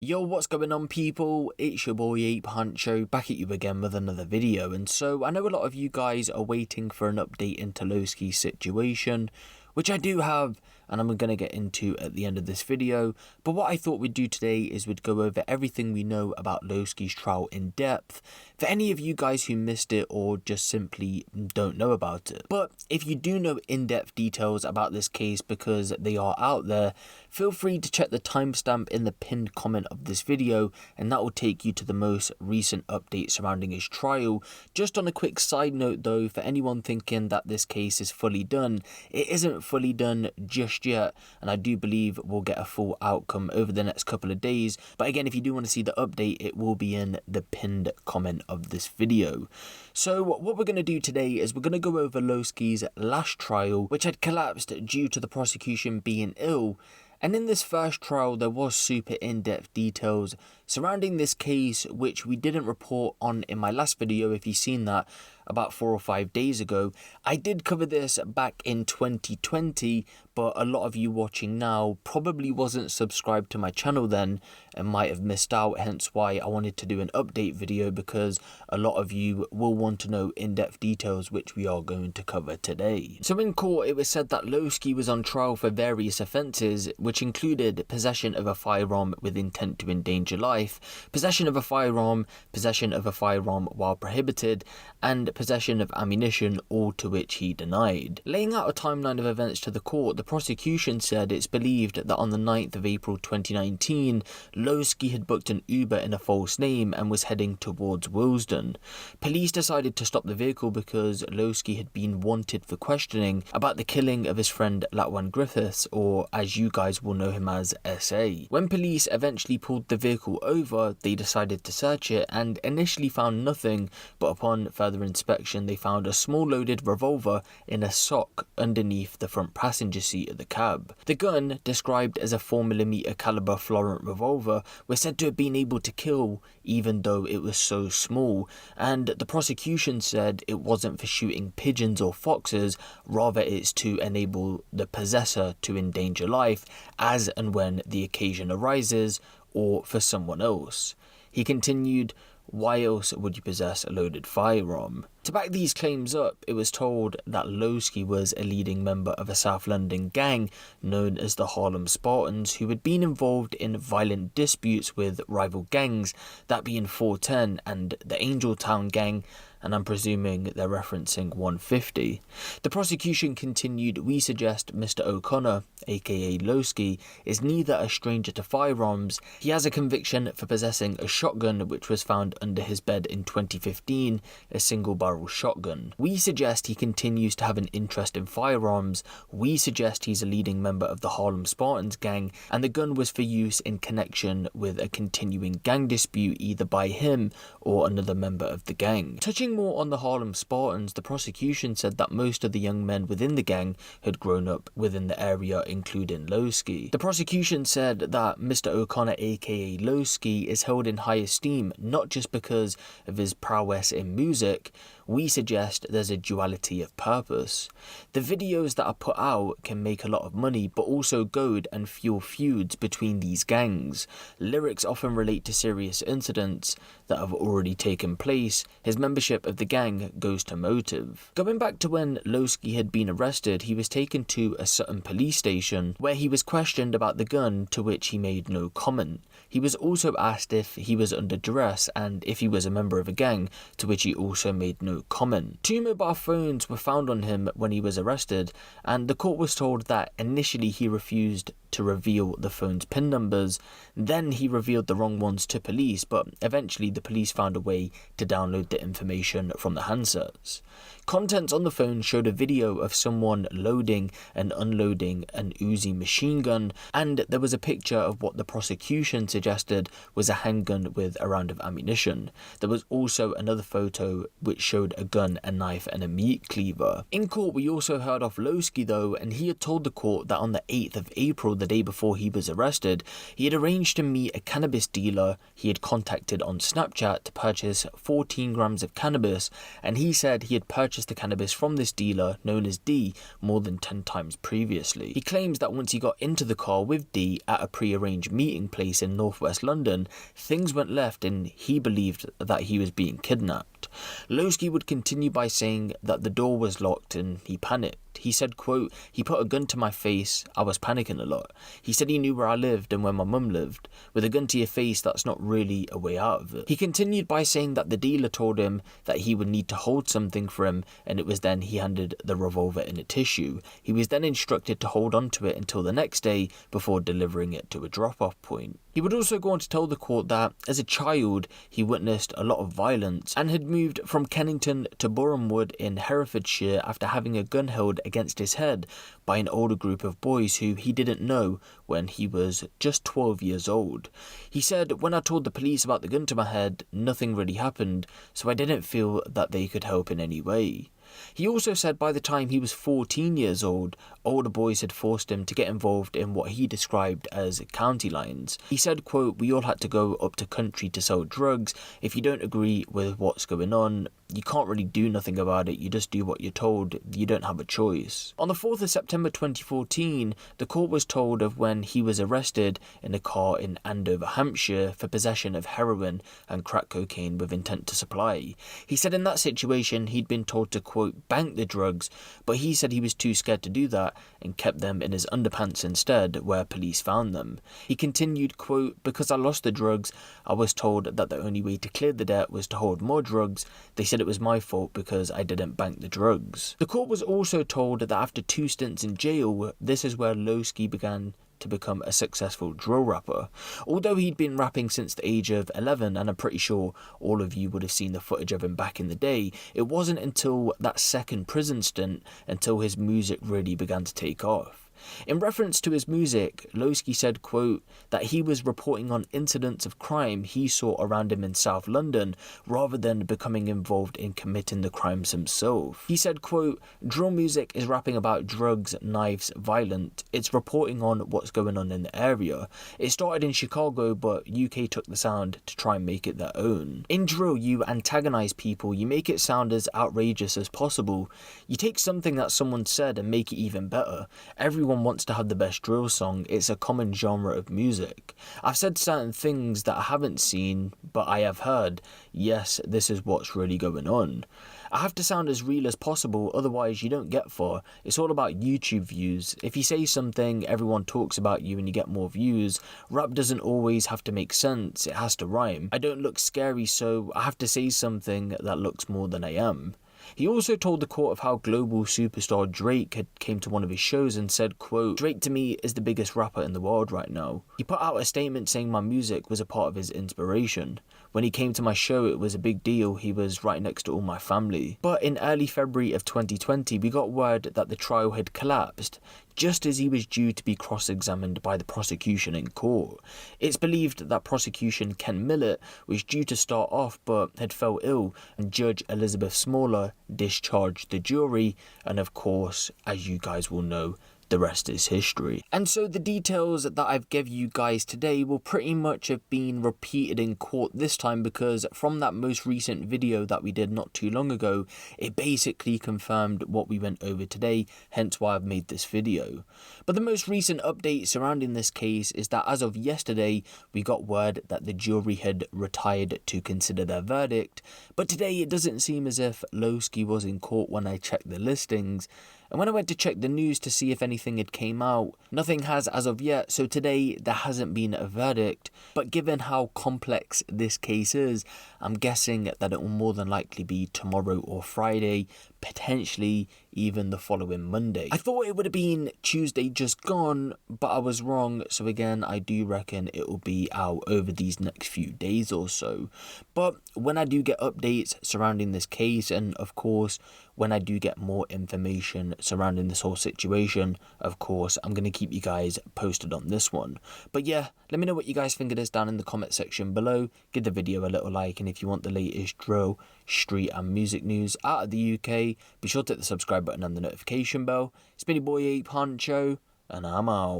Yo, what's going on, people? It's your boy Huncho back at you again with another video. And so I know a lot of you guys are waiting for an update into Lowski's situation, which I do have, and I'm going to get into at the end of this video. But what I thought we'd do today is we'd go over everything we know about Lowski's trial in depth, for any of you guys who missed it or just simply don't know about it. But if you do know in-depth details about this case because they are out there, feel free to check the timestamp in the pinned comment of this video, and that will take you to the most recent update surrounding his trial. Just on a quick side note though, for anyone thinking that this case is fully done, it isn't fully done just yet, and I do believe we'll get a full outcome over the next couple of days. But again, if you do want to see the update, it will be in the pinned comment of this video. So what we're going to do today is we're going to go over Lowski's last trial, which had collapsed due to the prosecution being ill. And in this first trial, there was super in-depth details surrounding this case, which we didn't report on in my last video. If you've seen that about 4 or 5 days ago, I did cover this back in 2020, but a lot of you watching now probably wasn't subscribed to my channel then and might have missed out, hence why I wanted to do an update video, because a lot of you will want to know in-depth details, which we are going to cover today. So in court, it was said that Lowski was on trial for various offences, which included possession of a firearm with intent to endanger life, possession of a firearm while prohibited, and possession of ammunition, all to which he denied. Laying out a timeline of events to the court, the prosecution said it's believed that on the 9th of April 2019, Lowski had booked an Uber in a false name and was heading towards Willesden. Police decided to stop the vehicle because Lowski had been wanted for questioning about the killing of his friend Latwan Griffiths, or as you guys will know him as SA. When police eventually pulled the vehicle over, they decided to search it and initially found nothing, but upon further inspection they found a small loaded revolver in a sock underneath the front passenger seat of the cab. The gun, described as a 4mm caliber Florent revolver, was said to have been able to kill even though it was so small, and the prosecution said it wasn't for shooting pigeons or foxes, rather it's to enable the possessor to endanger life as and when the occasion arises, or for someone else. He continued, "Why else would you possess a loaded firearm?" To back these claims up, it was told that Loski was a leading member of a South London gang known as the Harlem Spartans, who had been involved in violent disputes with rival gangs, that being 410 and the Angel Town gang, and I'm presuming they're referencing 150. The prosecution continued, "We suggest Mr. O'Connor, aka Lowski, is neither a stranger to firearms. He has a conviction for possessing a shotgun which was found under his bed in 2015, a single barrel shotgun. We suggest he continues to have an interest in firearms. We suggest he's a leading member of the Harlem Spartans gang, and the gun was for use in connection with a continuing gang dispute either by him or another member of the gang." Touching more on the Harlem Spartans, the prosecution said that most of the young men within the gang had grown up within the area, including Lowski. The prosecution said that Mr. O'Connor, aka Lowski, is held in high esteem not just because of his prowess in music. We suggest there's a duality of purpose. The videos that are put out can make a lot of money, but also goad and fuel feuds between these gangs. Lyrics often relate to serious incidents that have already taken place. His membership of the gang goes to motive. Going back to when Lowski had been arrested, he was taken to a Sutton police station where he was questioned about the gun, to which he made no comment. He was also asked if he was under duress and if he was a member of a gang, to which he also made no comment. 2 mobile phones were found on him when he was arrested, and the court was told that initially he refused to reveal the phone's PIN numbers. Then he revealed the wrong ones to police, but eventually the police found a way to download the information from the handsets. Contents on the phone showed a video of someone loading and unloading an Uzi machine gun, and there was a picture of what the prosecution suggested was a handgun with a round of ammunition. There was also another photo which showed showed a gun, a knife and a meat cleaver. In court we also heard off Lowski though, and he had told the court that on the 8th of April, the day before he was arrested, he had arranged to meet a cannabis dealer he had contacted on Snapchat to purchase 14 grams of cannabis, and he said he had purchased the cannabis from this dealer, known as D, more than 10 times previously. He claims that once he got into the car with D at a pre-arranged meeting place in northwest London, things went left and he believed that he was being kidnapped. Lowski would continue by saying that the door was locked and he panicked. He said, quote, "He put a gun to my face, I was panicking a lot. He said he knew where I lived and where my mum lived. With a gun to your face, that's not really a way out of it." He continued by saying that the dealer told him that he would need to hold something for him, and it was then he handed the revolver in a tissue. He was then instructed to hold on to it until the next day before delivering it to a drop-off point. He would also go on to tell the court that, as a child, he witnessed a lot of violence and had moved from Kennington to Borehamwood in Herefordshire after having a gun held against his head by an older group of boys who he didn't know when he was just 12 years old. He said, "When I told the police about the gun to my head, nothing really happened, so I didn't feel that they could help in any way." He also said by the time he was 14 years old, older boys had forced him to get involved in what he described as county lines. He said, quote, "We all had to go up to country to sell drugs. If you don't agree with what's going on, you can't really do nothing about it. You just do what you're told. You don't have a choice." On the 4th of September 2014, the court was told of when he was arrested in a car in Andover, Hampshire for possession of heroin and crack cocaine with intent to supply. He said in that situation he'd been told to, quote, "bank the drugs," but he said he was too scared to do that and kept them in his underpants instead, where police found them. He continued, quote, "Because I lost the drugs, I was told that the only way to clear the debt was to hold more drugs. They said it was my fault because I didn't bank the drugs." The court was also told that after 2 stints in jail, this is where Lowski began to become a successful drill rapper. Although he'd been rapping since the age of 11, and I'm pretty sure all of you would have seen the footage of him back in the day, it wasn't until that second prison stint until his music really began to take off. In reference to his music, Lowski said, quote, that he was reporting on incidents of crime he saw around him in South London rather than becoming involved in committing the crimes himself. He said, quote, "Drill music is rapping about drugs, knives, violence. It's reporting on what's going on in the area. It started in Chicago, but UK took the sound to try and make it their own. In drill, you antagonize people, you make it sound as outrageous as possible. You take something that someone said and make it even better. Everyone wants to have the best drill song. It's a common genre of music. I've said certain things that I haven't seen, but I have heard. Yes, this is what's really going on. I have to sound as real as possible, otherwise you don't get far. It's all about YouTube views. If you say something, everyone talks about you and you get more views. Rap doesn't always have to make sense, it has to rhyme. I don't look scary, so I have to say something that looks more than I am." He also told the court of how global superstar Drake had came to one of his shows and said, quote, "Drake to me is the biggest rapper in the world right now. He put out a statement saying my music was a part of his inspiration. When he came to my show, it was a big deal. He was right next to all my family." But in early February of 2020, we got word that the trial had collapsed, just as he was due to be cross-examined by the prosecution in court. It's believed that prosecution Ken Millett was due to start off but had fell ill, and Judge Elizabeth Smaller discharged the jury, and of course, as you guys will know, the rest is history. And so the details that I've given you guys today will pretty much have been repeated in court this time, because from that most recent video that we did not too long ago, it basically confirmed what we went over today, hence why I've made this video. But the most recent update surrounding this case is that as of yesterday, we got word that the jury had retired to consider their verdict, but today it doesn't seem as if Lowski was in court when I checked the listings. And when I went to check the news to see if anything had came out, nothing has as of yet, so today there hasn't been a verdict. But given how complex this case is, I'm guessing that it will more than likely be tomorrow or Friday, potentially even the following Monday. I thought it would have been Tuesday just gone, but I was wrong. So again, I do reckon it will be out over these next few days or so. But when I do get updates surrounding this case, and of course when I do get more information surrounding this whole situation, of course I'm going to keep you guys posted on this one. But yeah, let me know what you guys think of this down in the comment section below. Give the video a little like, and if you want the latest drill, street and music news out of the UK, be sure to hit the subscribe button and the notification bell. It's been your boy Huncho, and I'm out.